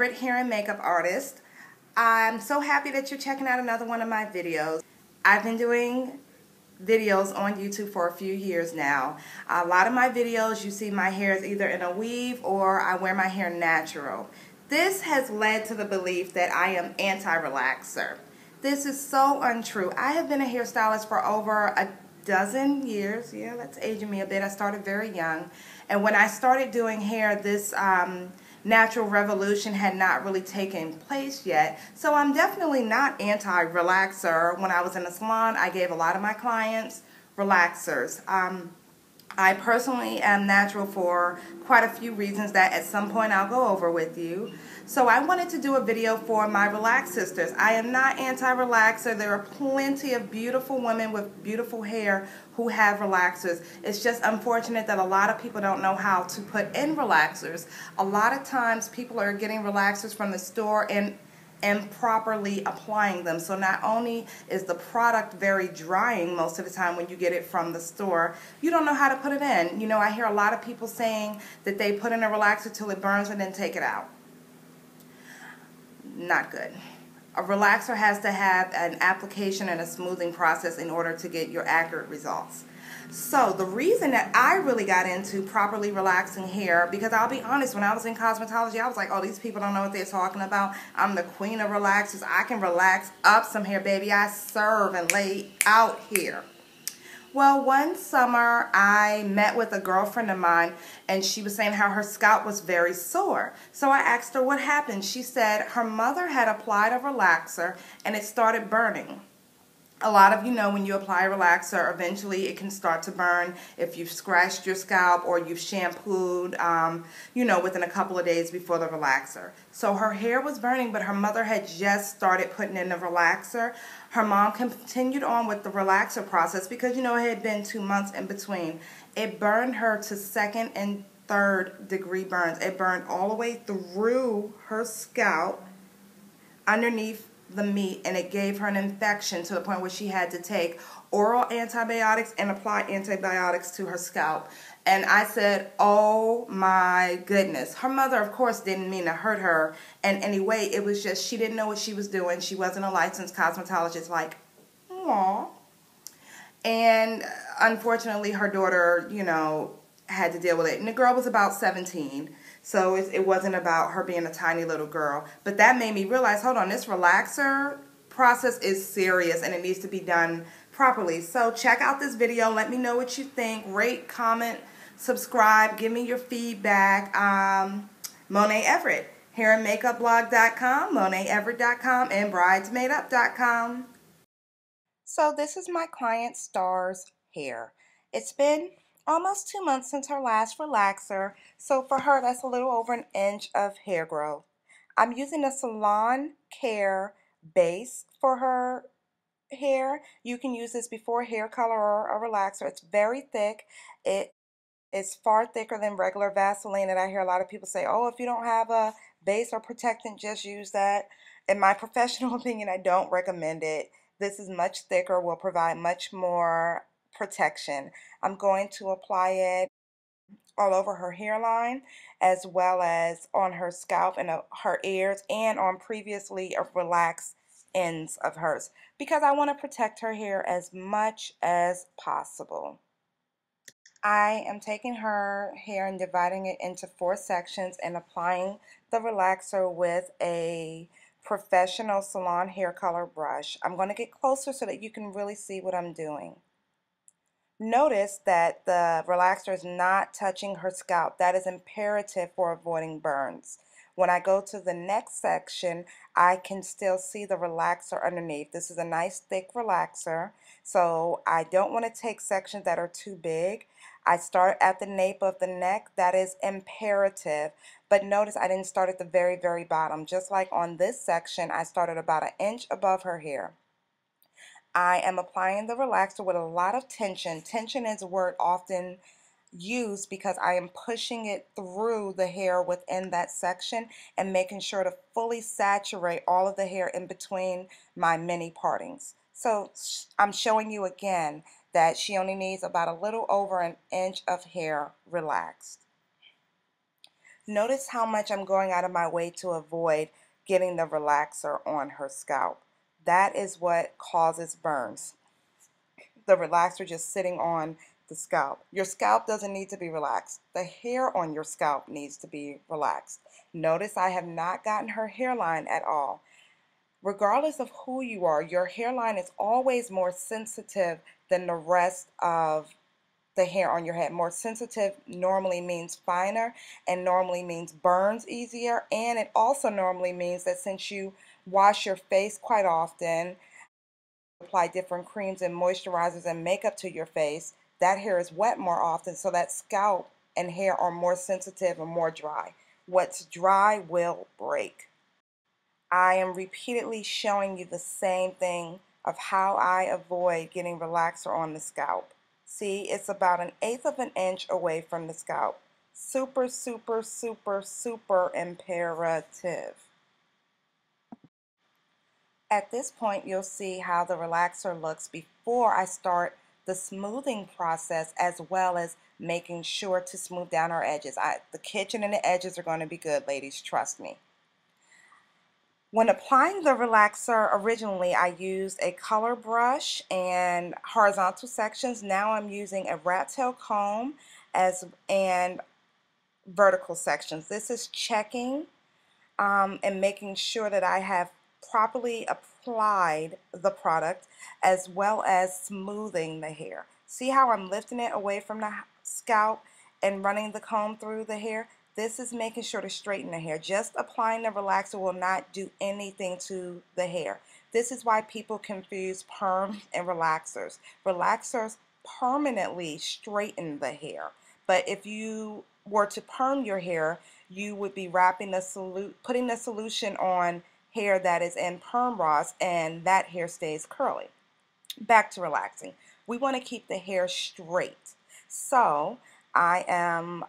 Hair and makeup artist. I'm so happy that you're checking out another one of my videos. I've been doing videos on YouTube for a few years now. A lot of my videos you see my hair is either in a weave or I wear my hair natural. This has led to the belief that I am anti-relaxer. This is so untrue. I have been a hairstylist for over a dozen years. Yeah, that's aging me a bit. I started very young, and when I started doing hair, this natural revolution had not really taken place yet. So I'm definitely not anti-relaxer. When I was in the salon, I gave a lot of my clients relaxers. I personally am natural for quite a few reasons that at some point I'll go over with you. So I wanted to do a video for my relaxed sisters. I am not anti-relaxer. There are plenty of beautiful women with beautiful hair who have relaxers. It's just unfortunate that a lot of people don't know how to put in relaxers. A lot of times people are getting relaxers from the store and improperly applying them. So not only is the product very drying most of the time when you get it from the store, you don't know how to put it in. You know, I hear a lot of people saying that they put in a relaxer till it burns and then take it out. Not good. A relaxer has to have an application and a smoothing process in order to get your accurate results. So the reason that I really got into properly relaxing hair, because I'll be honest, when I was in cosmetology, I was like, oh, these people don't know what they're talking about. I'm the queen of relaxers. I can relax up some hair, baby. I serve and lay out hair. Well, one summer I met with a girlfriend of mine, and she was saying how her scalp was very sore. So I asked her what happened. She said her mother had applied a relaxer and it started burning. A lot of you know when you apply a relaxer, eventually it can start to burn if you've scratched your scalp or you've shampooed, you know, within a couple of days before the relaxer. So her hair was burning, but her mother had just started putting in the relaxer. Her mom continued on with the relaxer process because, you know, it had been 2 months in between. It burned her to 2nd and 3rd degree burns. It burned all the way through her scalp, underneath the meat, and it gave her an infection to the point where she had to take oral antibiotics and apply antibiotics to her scalp. And I said, oh my goodness. Her mother, of course, didn't mean to hurt her in any way. It was just she didn't know what she was doing. She wasn't a licensed cosmetologist like, aw. And unfortunately, her daughter, you know, had to deal with it. And the girl was about 17. So it wasn't about her being a tiny little girl. But that made me realize, hold on, this relaxer process is serious and it needs to be done properly. So check out this video. Let me know what you think. Rate, comment, subscribe. Give me your feedback. Monet Everett, hairandmakeupblog.com, moneteverett.com, and bridesmadeup.com. So this is my client Star's hair. It's been almost 2 months since her last relaxer, so for her that's a little over 1 inch of hair growth. I'm using a salon care base for her hair. You can use this before hair color or a relaxer. It's very thick. It is far thicker than regular Vaseline, and I hear a lot of people say, oh, if you don't have a base or protectant, just use that. In my professional opinion, I don't recommend it. This is much thicker, will provide much more protection. I'm going to apply it all over her hairline as well as on her scalp and her ears and on previously relaxed ends of hers because I want to protect her hair as much as possible. I am taking her hair and dividing it into 4 sections and applying the relaxer with a professional salon hair color brush. I'm going to get closer so that you can really see what I'm doing. Notice that the relaxer is not touching her scalp. That is imperative for avoiding burns. When I go to the next section, I can still see the relaxer underneath. This is a nice thick relaxer, so I don't want to take sections that are too big. I start at the nape of the neck. That is imperative. But notice I didn't start at the very, very bottom. Just like on this section, I started about 1 inch above her hair. I am applying the relaxer with a lot of tension. Tension is a word often use because I am pushing it through the hair within that section and making sure to fully saturate all of the hair in between my mini partings. So I'm showing you again that she only needs about a little over an inch of hair relaxed. Notice how much I'm going out of my way to avoid getting the relaxer on her scalp. That is what causes burns. The relaxer just sitting on the scalp. Your scalp doesn't need to be relaxed. The hair on your scalp needs to be relaxed. Notice I have not gotten her hairline at all. Regardless of who you are, your hairline is always more sensitive than the rest of the hair on your head. More sensitive normally means finer and normally means burns easier, and it also normally means that since you wash your face quite often, apply different creams and moisturizers and makeup to your face, that hair is wet more often, so that scalp and hair are more sensitive and more dry. What's dry will break. I am repeatedly showing you the same thing of how I avoid getting relaxer on the scalp. See, it's about 1/8 of an inch away from the scalp. Super, super, super, super imperative. At this point, you'll see how the relaxer looks before I start the smoothing process, as well as making sure to smooth down our edges. The kitchen and the edges are going to be good, ladies, trust me. When applying the relaxer, originally I used a color brush and horizontal sections. Now I'm using a rat tail comb and vertical sections. This is checking and making sure that I have properly applied the product, as well as smoothing the hair. See how I'm lifting it away from the scalp and running the comb through the hair? This is making sure to straighten the hair. Just applying the relaxer will not do anything to the hair. This is why people confuse perm and relaxers. Relaxers permanently straighten the hair, but if you were to perm your hair, you would be putting the solution on hair that is in perm rods, and that hair stays curly. Back to relaxing. We want to keep the hair straight. So I am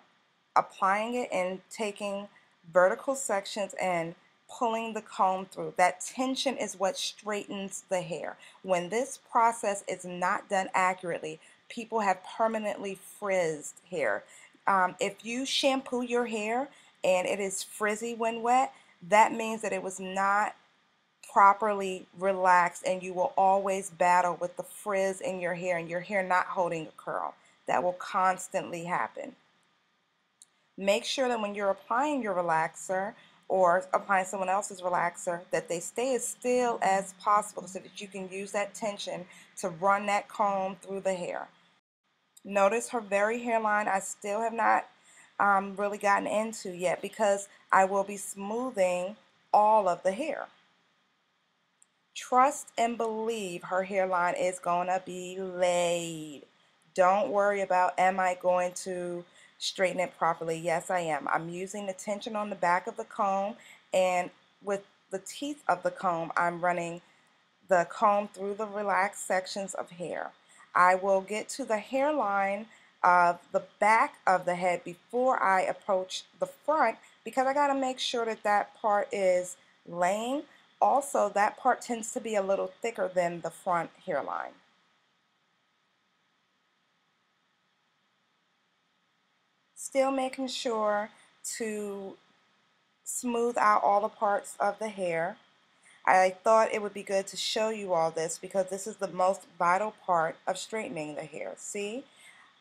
applying it and taking vertical sections and pulling the comb through. That tension is what straightens the hair. When this process is not done accurately, people have permanently frizzed hair. If you shampoo your hair and it is frizzy when wet, that means that it was not properly relaxed, and you will always battle with the frizz in your hair and your hair not holding a curl. That will constantly happen. Make sure that when you're applying your relaxer or applying someone else's relaxer, that they stay as still as possible so that you can use that tension to run that comb through the hair. Notice her very hairline I still have not really gotten into yet, because I will be smoothing all of the hair. Trust and believe her hairline is going to be laid. Don't worry about, am I going to straighten it properly? Yes, I am. I'm using the tension on the back of the comb, and with the teeth of the comb, I'm running the comb through the relaxed sections of hair. I will get to the hairline of the back of the head before I approach the front, because I got to make sure that that part is laying. Also, that part tends to be a little thicker than the front hairline. Still making sure to smooth out all the parts of the hair. I thought it would be good to show you all this because this is the most vital part of straightening the hair. See,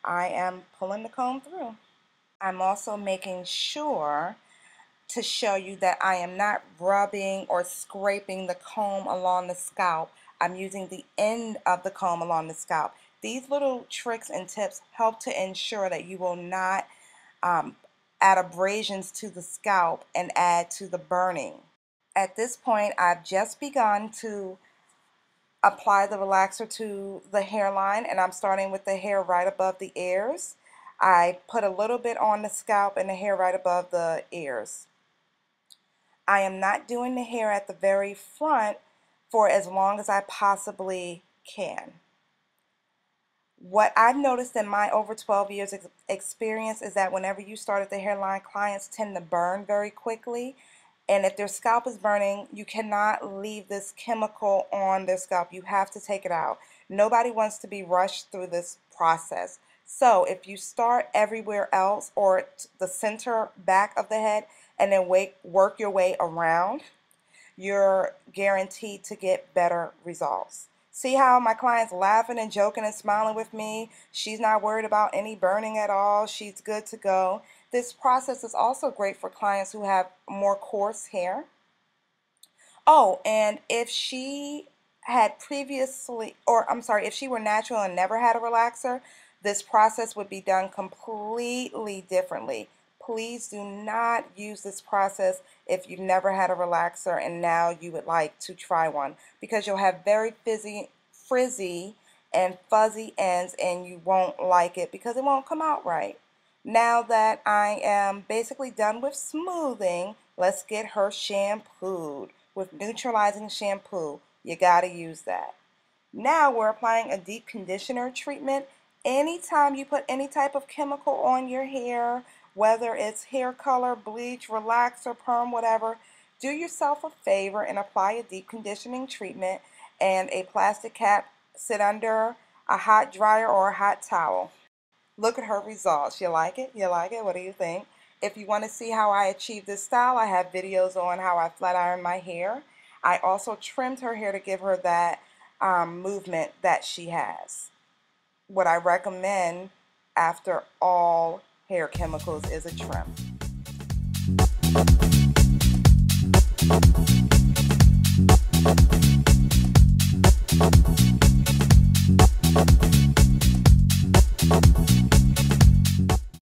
I am pulling the comb through. I'm also making sure to show you that I am not rubbing or scraping the comb along the scalp. I'm using the end of the comb along the scalp. These little tricks and tips help to ensure that you will not add abrasions to the scalp and add to the burning. At this point, I've just begun to apply the relaxer to the hairline, and I'm starting with the hair right above the ears. I put a little bit on the scalp and the hair right above the ears. I am not doing the hair at the very front for as long as I possibly can. What I've noticed in my over 12 years experience is that whenever you start at the hairline, clients tend to burn very quickly. And if their scalp is burning, you cannot leave this chemical on their scalp. You have to take it out. Nobody wants to be rushed through this process. So if you start everywhere else or the center back of the head and then work your way around, you're guaranteed to get better results. See how my client's laughing and joking and smiling with me? She's not worried about any burning at all. She's good to go. This process is also great for clients who have more coarse hair. Oh, and if she had previously, or I'm sorry, if she were natural and never had a relaxer, this process would be done completely differently. Please do not use this process if you've never had a relaxer and now you would like to try one, because you'll have very frizzy and fuzzy ends and you won't like it because it won't come out right. Now that I am basically done with smoothing, let's get her shampooed with neutralizing shampoo. You gotta use that. Now we're applying a deep conditioner treatment. Anytime you put any type of chemical on your hair, whether it's hair color, bleach, relaxer, perm, whatever, do yourself a favor and apply a deep conditioning treatment and a plastic cap. Sit under a hot dryer or a hot towel. Look at her results. You like it? You like it? What do you think? If you want to see how I achieve this style, I have videos on how I flat iron my hair. I also trimmed her hair to give her that movement that she has. What I recommend after all hair chemicals is a trim.